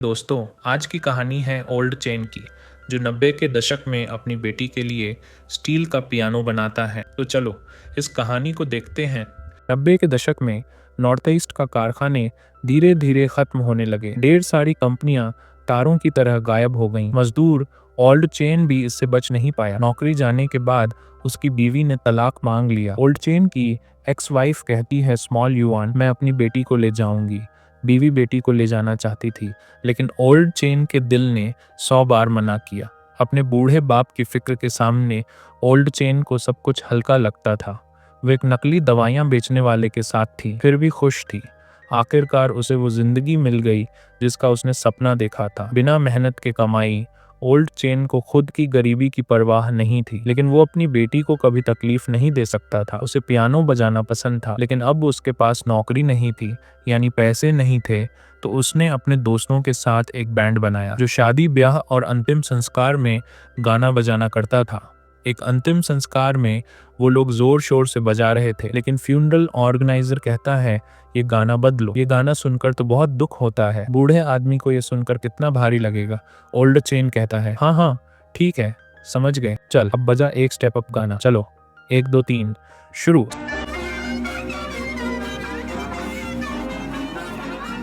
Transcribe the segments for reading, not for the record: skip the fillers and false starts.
दोस्तों, आज की कहानी है ओल्ड चेन की, जो 90 के दशक में अपनी बेटी के लिए स्टील का पियानो बनाता है। तो चलो इस कहानी को देखते हैं। 90 के दशक में नॉर्थ ईस्ट का कारखाने धीरे धीरे खत्म होने लगे। ढेर सारी कंपनियां तारों की तरह गायब हो गईं। मजदूर ओल्ड चेन भी इससे बच नहीं पाया। नौकरी जाने के बाद उसकी बीवी ने तलाक मांग लिया। ओल्ड चेन की एक्स वाइफ कहती है, स्मॉल युआन, मैं अपनी बेटी को ले जाऊंगी। बीवी बेटी को ले जाना चाहती थी, लेकिन ओल्ड चेन के दिल ने 100 बार मना किया। अपने बूढ़े बाप की फिक्र के सामने ओल्ड चेन को सब कुछ हल्का लगता था। वो एक नकली दवाइयां बेचने वाले के साथ थी, फिर भी खुश थी। आखिरकार उसे वो जिंदगी मिल गई जिसका उसने सपना देखा था। बिना मेहनत के कमाई। ओल्ड चेन को खुद की गरीबी की परवाह नहीं थी, लेकिन वो अपनी बेटी को कभी तकलीफ नहीं दे सकता था। उसे पियानो बजाना पसंद था, लेकिन अब उसके पास नौकरी नहीं थी, यानी पैसे नहीं थे। तो उसने अपने दोस्तों के साथ एक बैंड बनाया जो शादी, ब्याह और अंतिम संस्कार में गाना बजाना करता था। एक अंतिम संस्कार में वो लोग जोर शोर से बजा रहे थे, लेकिन फ्यूनरल ऑर्गेनाइजर कहता है, ये गाना बदलो। ये गाना सुनकर तो बहुत दुख होता है। बूढ़े आदमी को ये सुनकर कितना भारी लगेगा। ओल्ड चेन कहता है, हाँ हाँ ठीक है, समझ गए, चल अब बजा एक स्टेप अप गाना। चलो 1 2 3 शुरू।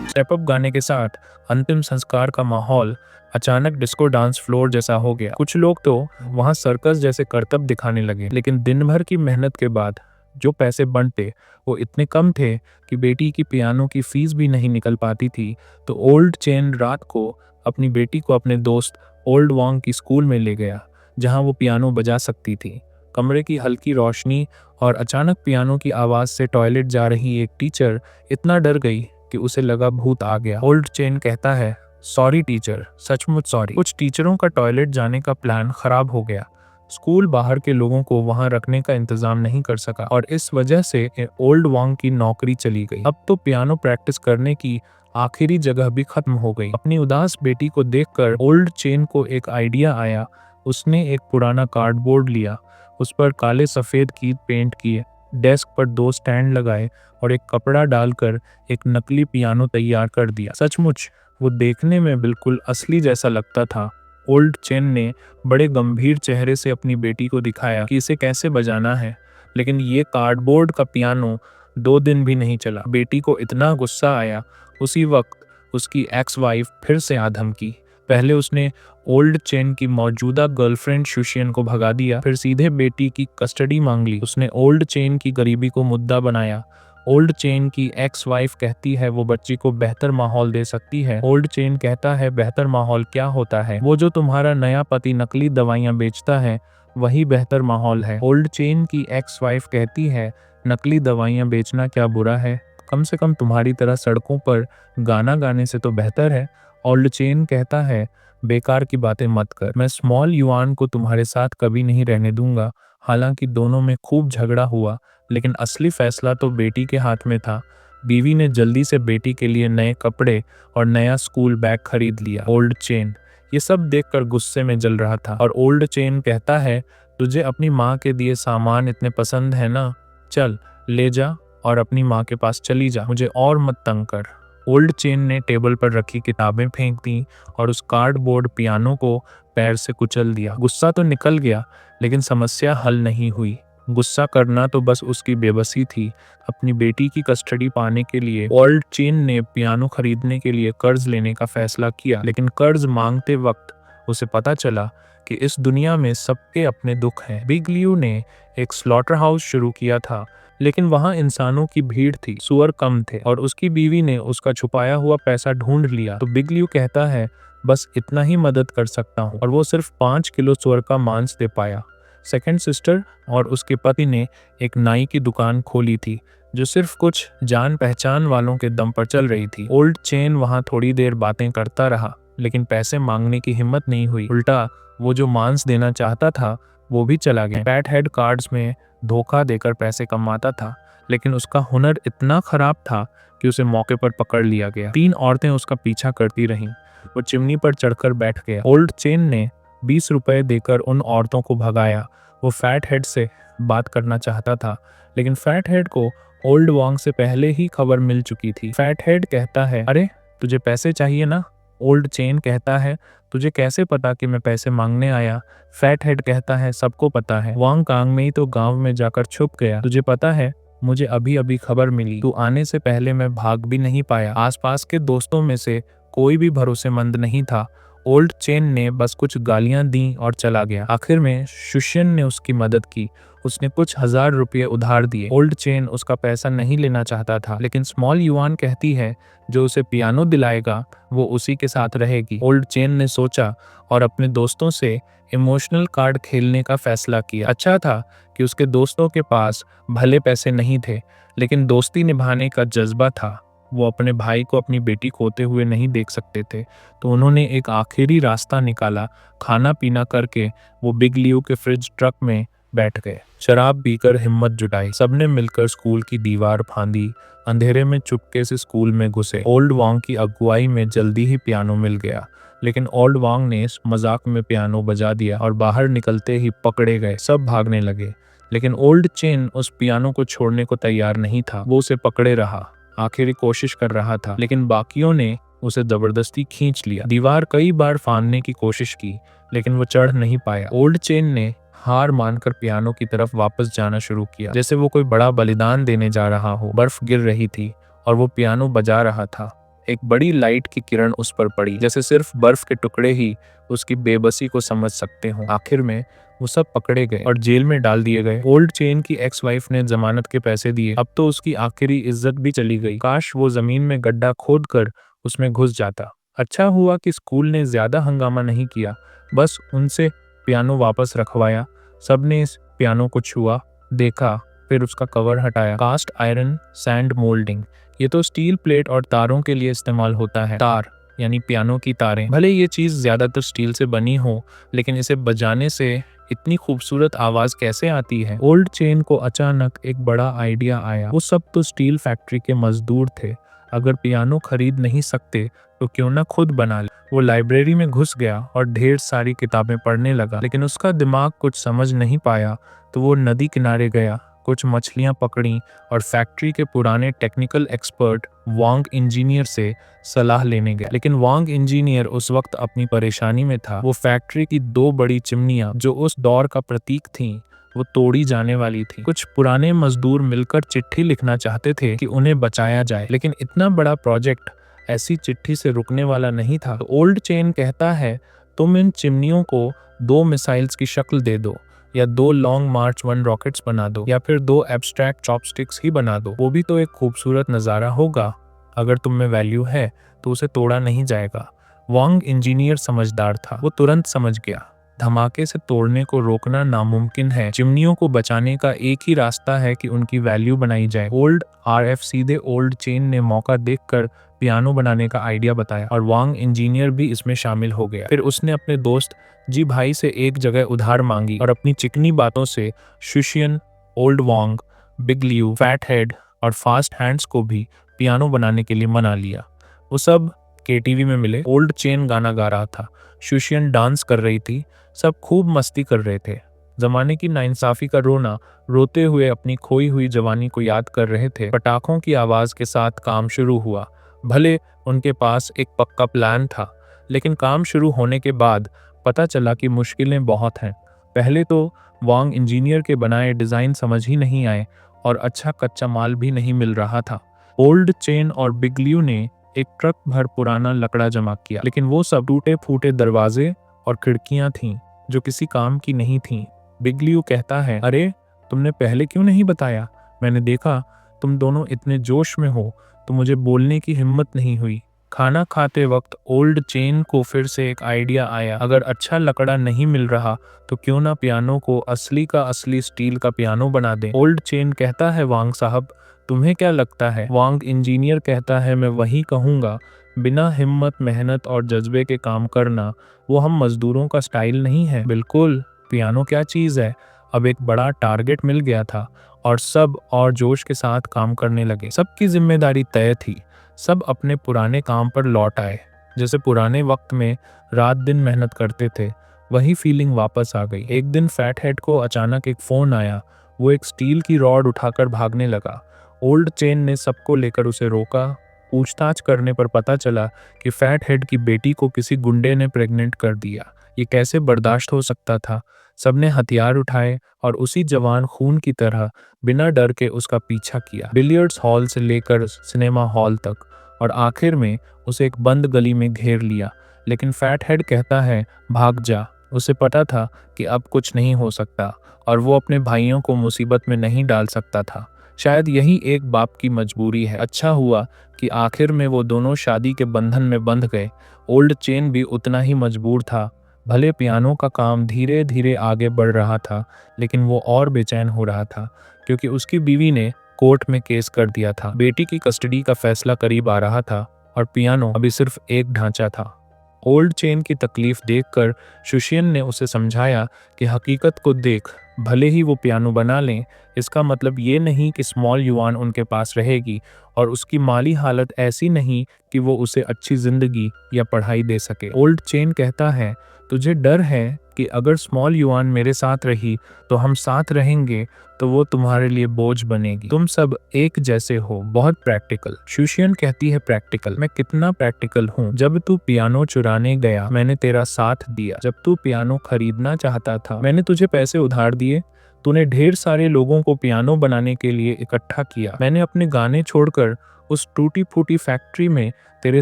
स्टेप अप गाने के साथ अंतिम संस्कार का माहौल अचानक डिस्को डांस फ्लोर जैसा हो गया। कुछ लोग तो वहां सर्कस जैसे करतब दिखाने लगे, लेकिन दिन भर की मेहनत के बाद जो पैसे बंटते वो इतने कम थे कि बेटी की पियानो की फीस भी नहीं निकल पाती थी। तो ओल्ड चेन रात को अपनी बेटी को अपने दोस्त ओल्ड वांग की स्कूल में ले गया, जहां वो पियानो बजा सकती थी। कमरे की हल्की रोशनी और अचानक पियानो की आवाज से टॉयलेट जा रही एक टीचर इतना डर गई कि उसे लगा भूत आ गया। ओल्ड चेन कहता है, सॉरी टीचर, सचमुच सॉरी। कुछ टीचरों का टॉयलेट जाने का प्लान खराब हो गया। स्कूल बाहर के लोगों को वहां रखने का इंतजाम नहीं कर सका और इस वजह से ओल्ड वांग की नौकरी चली गई। अब तो पियानो प्रैक्टिस करने की आखिरी जगह भी खत्म हो गई। अपनी उदास बेटी को देखकर ओल्ड चेन को एक आइडिया आया। उसने एक पुराना कार्डबोर्ड लिया, उस पर काले सफेद कीट पेंट किए, डेस्क पर 2 स्टैंड लगाए और एक कपड़ा डालकर एक नकली पियानो तैयार कर दिया। सचमुच वो देखने में बिल्कुल असली जैसा लगता था। ओल्ड चेन ने बड़े गंभीर चेहरे से अपनी बेटी को दिखाया कि इसे कैसे बजाना है, लेकिन ये कार्डबोर्ड का पियानो 2 दिन भी नहीं चला। बेटी को इतना गुस्सा आया। उसी वक्त उसकी एक्स वाइफ फिर से आ धमकी। पहले उसने ओल्ड चेन की मौजूदा गर्लफ्रेंड शुशियन को भगा दिया, फिर सीधे बेटी की कस्टडी मांग ली। उसने ओल्ड चेन की गरीबी को मुद्दा बनाया। ओल्ड चेन की एक्स वाइफ कहती है वो बच्ची को बेहतर माहौल दे सकती है। ओल्ड चेन कहता है, बेहतर माहौल क्या होता है? वो जो तुम्हारा नया पति नकली दवाइयां बेचता है वही बेहतर माहौल है। ओल्ड चेन की एक्स वाइफ कहती है, नकली दवाइयां बेचना क्या बुरा है? कम से कम तुम्हारी तरह सड़कों पर गाना गाने से तो बेहतर है। ओल्ड चेन कहता है, बेकार की बातें मत कर, मैं स्मॉल युआन को तुम्हारे साथ कभी नहीं रहने दूंगा। हालांकि दोनों में खूब झगड़ा हुआ, लेकिन असली फैसला तो बेटी के हाथ में था। बीवी ने जल्दी से बेटी के लिए नए कपड़े और नया स्कूल बैग खरीद लिया। ओल्ड चेन ये सब देखकर गुस्से में जल रहा था और ओल्ड चेन कहता है, तुझे अपनी माँ के दिए सामान इतने पसंद है ना, चल ले जा और अपनी माँ के पास चली जा, मुझे और मत तंग कर। ओल्ड चेन ने टेबल पर रखी किताबें फेंक दी और उस कार्डबोर्ड पियानो को पैर से कुचल दिया। गुस्सा तो निकल गया, लेकिन समस्या हल नहीं हुई। गुस्सा करना तो बस उसकी बेबसी थी। अपनी बेटी की कस्टडी पाने के लिए ओल्ड चेन ने पियानो खरीदने के लिए कर्ज लेने का फैसला किया, लेकिन कर्ज मांगते वक्त उसे पता चला कि इस दुनिया में सबके अपने दुख हैं। बिग लियू ने एक स्लॉटर हाउस शुरू किया था, लेकिन वहां इंसानों की भीड़ थी, सुअर कम थे और उसकी बीवी ने उसका छुपाया हुआ पैसा ढूंढ लिया। तो बिग लियू कहता है, बस इतना ही मदद कर सकता हूँ, और वो सिर्फ 5 किलो सुअर का मांस दे पाया। सेकंड सिस्टर और उसके पति ने एक नाई की दुकान खोली थी, जो सिर्फ कुछ जान पहचान वालों के दम पर चल रही थी। ओल्ड चेन वहां थोड़ी देर बातें करता रहा, लेकिन पैसे मांगने की हिम्मत नहीं हुई। उल्टा वो जो मांस देना चाहता था वो भी चला गया। फैट हेड कार्ड्स में धोखा देकर पैसे कमाता था, लेकिन उसका हुनर इतना खराब था कि उसे मौके पर पकड़ लिया गया। 3 औरतें उसका पीछा करती रहीं। वो चिमनी पर चढ़कर बैठ गया। ओल्ड चेन ने 20 रुपए देकर उन औरतों को भगाया। वो फैट हेड से बात करना चाहता था, लेकिन फैट हेड को ओल्ड वांग से पहले ही खबर मिल चुकी थी। फैट हेड कहता है, अरे तुझे पैसे चाहिए ना, ओल्ड चेन कहता है, तुझे कैसे पता कि मैं पैसे मांगने आया? फैट हेड कहता है, सबको पता है, वांग कांग में ही तो गांव में जाकर छुप गया। तुझे पता है, मुझे अभी अभी खबर मिली, तू आने से पहले मैं भाग भी नहीं पाया। आसपास के दोस्तों में से कोई भी भरोसेमंद नहीं था। ओल्ड चेन ने बस कुछ गालियां दी और चला गया। आखिर में शुष्यन ने उसकी मदद की। उसने कुछ हजार रुपये उधार दिए। ओल्ड चेन उसका पैसा नहीं लेना चाहता था, लेकिन स्मॉल युआन कहती है जो उसे पियानो दिलाएगा वो उसी के साथ रहेगी। ओल्ड चेन ने सोचा और अपने दोस्तों से इमोशनल कार्ड खेलने का फैसला किया। अच्छा था कि उसके दोस्तों के पास भले पैसे नहीं थे, लेकिन दोस्ती निभाने का जज्बा था। वो अपने भाई को अपनी बेटी खोते हुए नहीं देख सकते थे, तो उन्होंने एक आखिरी रास्ता निकाला। खाना पीना करके वो बिग लियो के फ्रिज ट्रक में बैठ गए। शराब पीकर हिम्मत जुटाई, सबने मिलकर स्कूल की दीवार फांदी। अंधेरे में चुपके से स्कूल में घुसे। ओल्ड वांग की अगुवाई में जल्दी ही पियानो मिल गया, लेकिन ओल्ड वांग ने मजाक में पियानो बजा दिया और बाहर निकलते ही पकड़े गए। सब भागने लगे, लेकिन ओल्ड चेन उस पियानो को छोड़ने को तैयार नहीं था। वो उसे पकड़े रहा, आखिरी कोशिश कर रहा था, लेकिन बाकियों ने उसे जबरदस्ती खींच लिया। दीवार कई बार फांदने की कोशिश की, लेकिन वो चढ़ नहीं पाया। ओल्ड चेन ने हार मानकर पियानो की तरफ वापस जाना शुरू किया, जैसे वो कोई बड़ा बलिदान देने जा रहा हो। बर्फ गिर रही थी और वो पियानो बजा रहा था। एक बड़ी लाइट की किरण उस पर पड़ी, जैसे सिर्फ बर्फ के टुकड़े ही उसकी बेबसी को समझ सकते हो। आखिर में वो सब पकड़े गए और जेल में डाल दिए गए। ओल्ड चेन की एक्स वाइफ ने जमानत के पैसे दिए। अब तो उसकी आखिरी इज्जत भी चली गई। काश वो जमीन में गड्ढा खोद कर उसमें घुस जाता। अच्छा हुआ कि स्कूल ने ज्यादा हंगामा नहीं किया, बस उनसे पियानो वापस रखवाया। सबने इस पियानो को छुआ, देखा, फिर उसका कवर हटाया। कास्ट आयरन सैंड मोल्डिंग, ये तो स्टील प्लेट और तारों के लिए इस्तेमाल होता है। तार यानी पियानो की तारें। भले ये चीज ज्यादातर स्टील से बनी हो, लेकिन इसे बजाने से इतनी खूबसूरत आवाज कैसे आती है? ओल्ड चेन को अचानक एक बड़ा आइडिया आया। वो सब तो स्टील फैक्ट्री के मजदूर थे, अगर पियानो खरीद नहीं सकते तो क्यों ना खुद बना ले। वो लाइब्रेरी में घुस गया और ढेर सारी किताबें पढ़ने लगा, लेकिन उसका दिमाग कुछ समझ नहीं पाया। तो वो नदी किनारे गया, कुछ मछलियां पकड़ी और फैक्ट्री के पुराने टेक्निकल एक्सपर्ट वांग इंजीनियर से सलाह लेने गया। लेकिन वांग इंजीनियर उस वक्त अपनी परेशानी में था। वो फैक्ट्री की दो बड़ी चिमनियां जो उस दौर का प्रतीक थीं, वो तोड़ी जाने वाली थी। कुछ पुराने मजदूर मिलकर चिट्ठी लिखना चाहते थे कि उन्हें बचाया जाए, लेकिन इतना बड़ा प्रोजेक्ट ऐसी चिट्ठी से रुकने वाला नहीं था। तो ओल्ड चेन कहता है, तुम इन चिमनियों को 2 मिसाइल्स की शक्ल दे दो, या 2 लॉन्ग मार्च 1 रॉकेट्स बना दो, या फिर 2 एब्स्ट्रैक्ट चॉपस्टिक्स ही बना दो। वो भी तो एक खूबसूरत नज़ारा होगा। अगर तुम में वैल्यू है तो उसे तोड़ा नहीं जाएगा। वांग इंजीनियर समझदार था, वो तुरंत समझ गया, धमाके से तोड़ने को रोकना नामुमकिन है। चिमनियों को बचाने का एक ही रास्ता है कि उनकी वैल्यू बनाई जाए। ओल्ड आरएफ सीधे ओल्ड चेन ने मौका देखकर पियानो बनाने का आइडिया बताया और वांग इंजीनियर भी इसमें शामिल हो गया। फिर उसने अपने दोस्त जी भाई से एक जगह उधार मांगी और अपनी चिकनी बातों से शुशियन, ओल्ड वांग, बिग लियू, फैट हेड और फास्ट हैंड्स को भी पियानो बनाने के लिए मना लिया। वो सब केटीवी में मिले। ओल्ड चेन गाना गा रहा था, शुशियन डांस कर रही थी, सब खूब मस्ती कर रहे थे। जमाने की नाइंसाफी का रोना, रोते हुए अपनी खोई हुई जवानी को याद कर रहे थे। पटाखों की आवाज के साथ काम शुरू हुआ। भले उनके पास एक पक्का प्लान था, लेकिन काम शुरू होने के बाद पता चला कि मुश्किलें बहुत हैं। पहले तो वांग इंजीनियर के बनाए डिजाइन समझ ही नहीं आए और अच्छा कच्चा माल भी नहीं मिल रहा था। ओल्ड चेन और बिग लियू ने एक ट्रक भर पुराना लकड़ा जमा किया, लेकिन वो सब टूटे फूटे दरवाजे और खिड़कियां थीं जो किसी काम की नहीं थीं। बिग लियू कहता है, अरे तुमने पहले क्यों नहीं बताया? मैंने देखा तुम दोनों इतने जोश में हो तो मुझे बोलने की हिम्मत नहीं हुई। खाना खाते वक्त ओल्ड चेन को फिर से एक आइडिया आया, अगर अच्छा लकड़ा नहीं मिल रहा तो क्यों ना पियानो को असली का असली स्टील का पियानो बना दें। ओल्ड चेन कहता है, वांग साहब तुम्हें क्या लगता है? वांग इंजीनियर कहता है, मैं वही कहूँगा, बिना हिम्मत, मेहनत और जज्बे के काम करना वो हम मजदूरों का स्टाइल नहीं है। बिल्कुल, पियानो क्या चीज़ है। अब एक बड़ा टारगेट मिल गया था और सब और जोश के साथ काम करने लगे। सबकी जिम्मेदारी तय थी, सब अपने पुराने काम पर लौट आए। जैसे पुराने वक्त में रात दिन मेहनत करते थे, वही फीलिंग वापस आ गई। एक दिन फैट हेड को अचानक एक फ़ोन आया। वो एक स्टील की रॉड उठाकर भागने लगा। ओल्ड चेन ने सबको लेकर उसे रोका, पूछताछ करने पर पता चला कि फैट हेड की बेटी को किसी गुंडे ने प्रेग्नेंट कर दिया। ये कैसे बर्दाश्त हो सकता था? सबने हथियार उठाए और उसी जवान खून की तरह बिना डर के उसका पीछा किया, बिलियर्ड्स हॉल से लेकर सिनेमा हॉल तक, और आखिर में उसे एक बंद गली में घेर लिया। लेकिन फैट हेड कहता है, भाग जा। उसे पता था कि अब कुछ नहीं हो सकता और वो अपने भाइयों को मुसीबत में नहीं डाल सकता था। शायद यही एक बाप की मजबूरी है। अच्छा हुआ कि आखिर में वो दोनों शादी के बंधन में बंध गए। ओल्ड चेन भी उतना ही मजबूर था। भले पियानो का काम धीरे धीरे आगे बढ़ रहा था, लेकिन वो और बेचैन हो रहा था क्योंकि उसकी बीवी ने कोर्ट में केस कर दिया था। बेटी की कस्टडी का फैसला करीब आ रहा था और पियानो अभी सिर्फ एक ढांचा था। ओल्ड चेन की तकलीफ देखकर शुशियन ने उसे समझाया कि हकीकत को देख, भले ही वो पियानो बना लें, इसका मतलब ये नहीं कि स्मॉल युआन उनके पास रहेगी, और उसकी माली हालत ऐसी नहीं कि वो उसे अच्छी जिंदगी या पढ़ाई दे सके। ओल्ड चेन कहता है, तुझे डर है कि अगर स्मॉल युआन मेरे साथ रही तो हम साथ रहेंगे तो वो तुम्हारे लिए बोझ बनेगी। तुम सब एक जैसे हो, बहुत प्रैक्टिकल। शुशियन कहती है, प्रैक्टिकल? मैं कितना प्रैक्टिकल हूँ? जब तू पियानो चुराने गया मैंने तेरा साथ दिया। जब तू पियानो खरीदना चाहता था मैंने तुझे पैसे उधार दिए। तूने ढेर सारे लोगों को पियानो बनाने के लिए इकट्ठा किया। मैंने अपने गाने छोड़कर उस टूटी फूटी फैक्ट्री में तेरे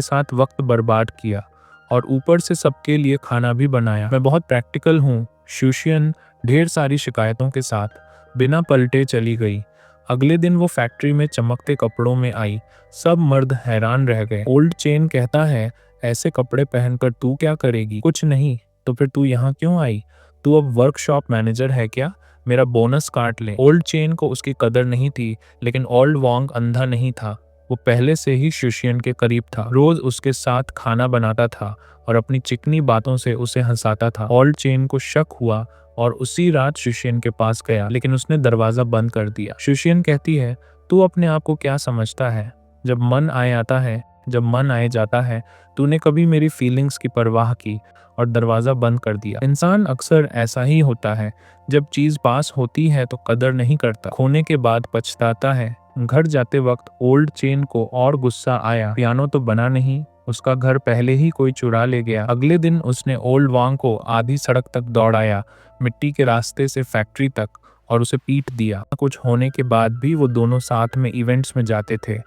साथ वक्त बर्बाद किया और ऊपर से सबके लिए खाना भी बनाया। मैं बहुत प्रैक्टिकल हूँ। शुशियन ढेर सारी शिकायतों के साथ बिना पलटे चली गई। अगले दिन वो फैक्ट्री में चमकते कपड़ों में आई। सब मर्द हैरान रह गए। ओल्ड चेन कहता है, ऐसे कपड़े पहनकर तू क्या करेगी? कुछ नहीं। तो फिर तू यहाँ क्यों आई? तू अब वर्कशॉप मैनेजर है क्या? मेरा बोनस काट ले। ओल्ड चेन को उसकी कदर नहीं थी, लेकिन ओल्ड वॉन्ग अंधा नहीं था। वो पहले से ही शुशियन के करीब था, रोज उसके साथ खाना बनाता था और अपनी चिकनी बातों से उसे हंसाता था। ओल्ड चेन को शक हुआ और उसी रात शुशियन के पास गया, लेकिन उसने दरवाजा बंद कर दिया। शुशियन कहती है, तू अपने आप को क्या समझता है? जब मन आए आता है, जब मन आए जाता है, तूने कभी मेरी फीलिंग्स की परवाह की और दरवाजा बंद कर दिया। इंसान अक्सर ऐसा ही होता है, जब चीज पास होती है तो कदर नहीं करता, खोने के बाद पछताता है। घर जाते वक्त ओल्ड चेन को और गुस्सा आया। पियानो तो बना नहीं, उसका घर पहले ही कोई चुरा ले गया। अगले दिन उसने ओल्ड वांग को आधी सड़क तक दौड़ाया, मिट्टी के रास्ते से फैक्ट्री तक, और उसे पीट दिया। कुछ होने के बाद भी वो दोनों साथ में इवेंट्स में जाते थे।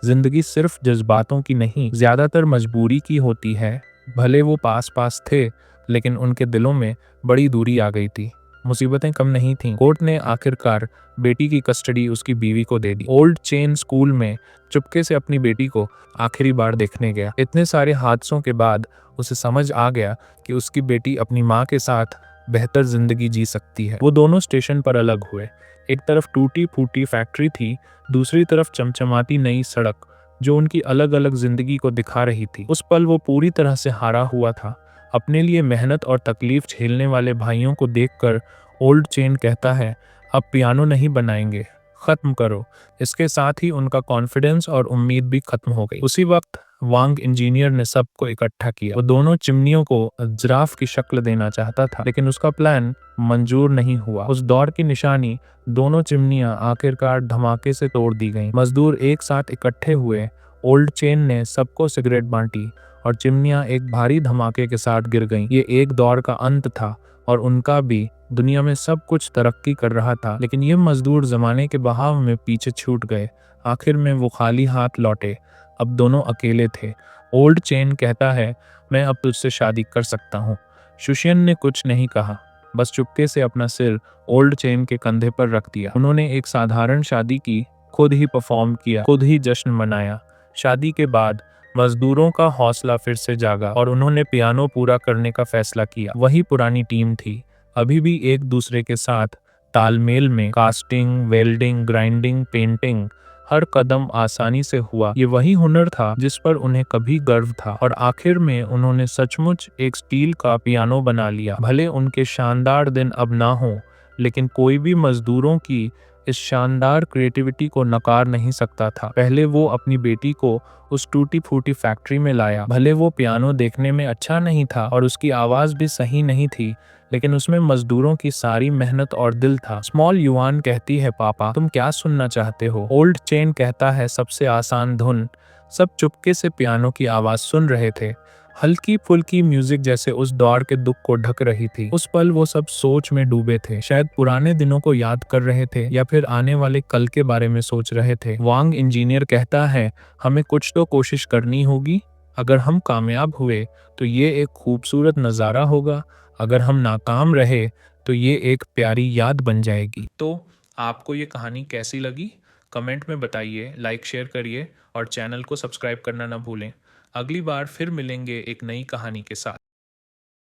जिंदगी सिर्फ जज्बातों की नहीं, ज्यादातर मजबूरी की होती है। भले वो पास पास थे, लेकिन उनके दिलों में बड़ी दूरी आ गई थी। मुसीबतें कम नहीं थीं। कोर्ट ने आखिरकार बेटी की कस्टडी उसकी बीवी को दे दी। ओल्ड चेन स्कूल में चुपके से अपनी बेटी को आखिरी बार देखने गया। इतने सारे हादसों के बाद उसे समझ आ गया कि उसकी बेटी अपनी माँ के साथ बेहतर जिंदगी जी सकती है। वो दोनों स्टेशन पर अलग हुए। एक तरफ टूटी फूटी फैक्ट्री थी, दूसरी तरफ चमचमाती नई सड़क जो उनकी अलग अलग जिंदगी को दिखा रही थी। उस पल वो पूरी तरह से हारा हुआ था। अपने लिए मेहनत और तकलीफ झेलने वाले भाइयों को देखकर ओल्ड चेन कहता है, अब पियानो नहीं बनाएंगे, खत्म करो। इसके साथ ही उनका कॉन्फिडेंस और उम्मीद भी खत्म हो गई। उसी वक्त वांग इंजीनियर ने सबको इकट्ठा किया। वो दोनों चिमनियों को जिराफ की शक्ल देना चाहता था, लेकिन उसका प्लान मंजूर नहीं हुआ। उस दौर की निशानी, दोनों चिमनियां आखिरकार धमाके से तोड़ दी गईं। मजदूर एक साथ इकट्ठे हुए। ओल्ड चेन ने सबको सिगरेट बांटी और चिमनियां एक भारी धमाके के साथ गिर गईं। ये एक दौर का अंत था और उनका भी। दुनिया में सब कुछ तरक्की कर रहा था, लेकिन ये मजदूर जमाने के बहाव में पीछे छूट गए। आखिर में वो खाली हाथ लौटे। अब दोनों अकेले थे। ओल्ड चेन कहता है, मैं अब तुझसे शादी कर सकता हूँ। शुशियन ने कुछ नहीं कहा, बस चुपके से अपना सिर ओल्ड चेन के कंधे पर रख दिया। उन्होंने एक साधारण शादी की, खुद ही परफॉर्म किया, खुद ही जश्न मनाया। शादी के बाद मजदूरों का हौसला फिर से जागा और उन्होंने पियानो पूरा करने का फैसला किया। वही पुरानी टीम थी, अभी भी एक दूसरे के साथ तालमेल में। कास्टिंग, वेल्डिंग, ग्राइंडिंग, पेंटिंग, हर कदम आसानी से हुआ। ये वही हुनर था जिस पर उन्हें कभी गर्व था, और आखिर में उन्होंने सचमुच एक स्टील का पियानो बना लिया। भले उनके शानदार दिन अब ना हो, लेकिन कोई भी मजदूरों की इस शानदार क्रिएटिविटी को नकार नहीं सकता था। पहले वो अपनी बेटी को उस टूटी फूटी फैक्ट्री में लाया। भले वो पियानो देखने में अच्छा नहीं था और उसकी आवाज भी सही नहीं थी, लेकिन उसमें मजदूरों की सारी मेहनत और दिल था। स्मॉल युआन कहती है, पापा तुम क्या सुनना चाहते हो? ओल्ड चेन कहता है, सबसे आसान धुन, सब चुपके से पियानो की आवाज सुन रहे थे। हल्की फुल्की म्यूजिक जैसे उस दौर के दुख को ढक रही थी। उस पल वो सब सोच में डूबे थे, शायद पुराने दिनों को याद कर रहे थे या फिर आने वाले कल के बारे में सोच रहे थे। वांग इंजीनियर कहता है, हमें कुछ तो कोशिश करनी होगी। अगर हम कामयाब हुए तो ये एक खूबसूरत नज़ारा होगा, अगर हम नाकाम रहे तो ये एक प्यारी याद बन जाएगी। तो आपको ये कहानी कैसी लगी? कमेंट में बताइए, लाइक शेयर करिए और चैनल को सब्सक्राइब करना ना भूलें। अगली बार फिर मिलेंगे एक नई कहानी के साथ।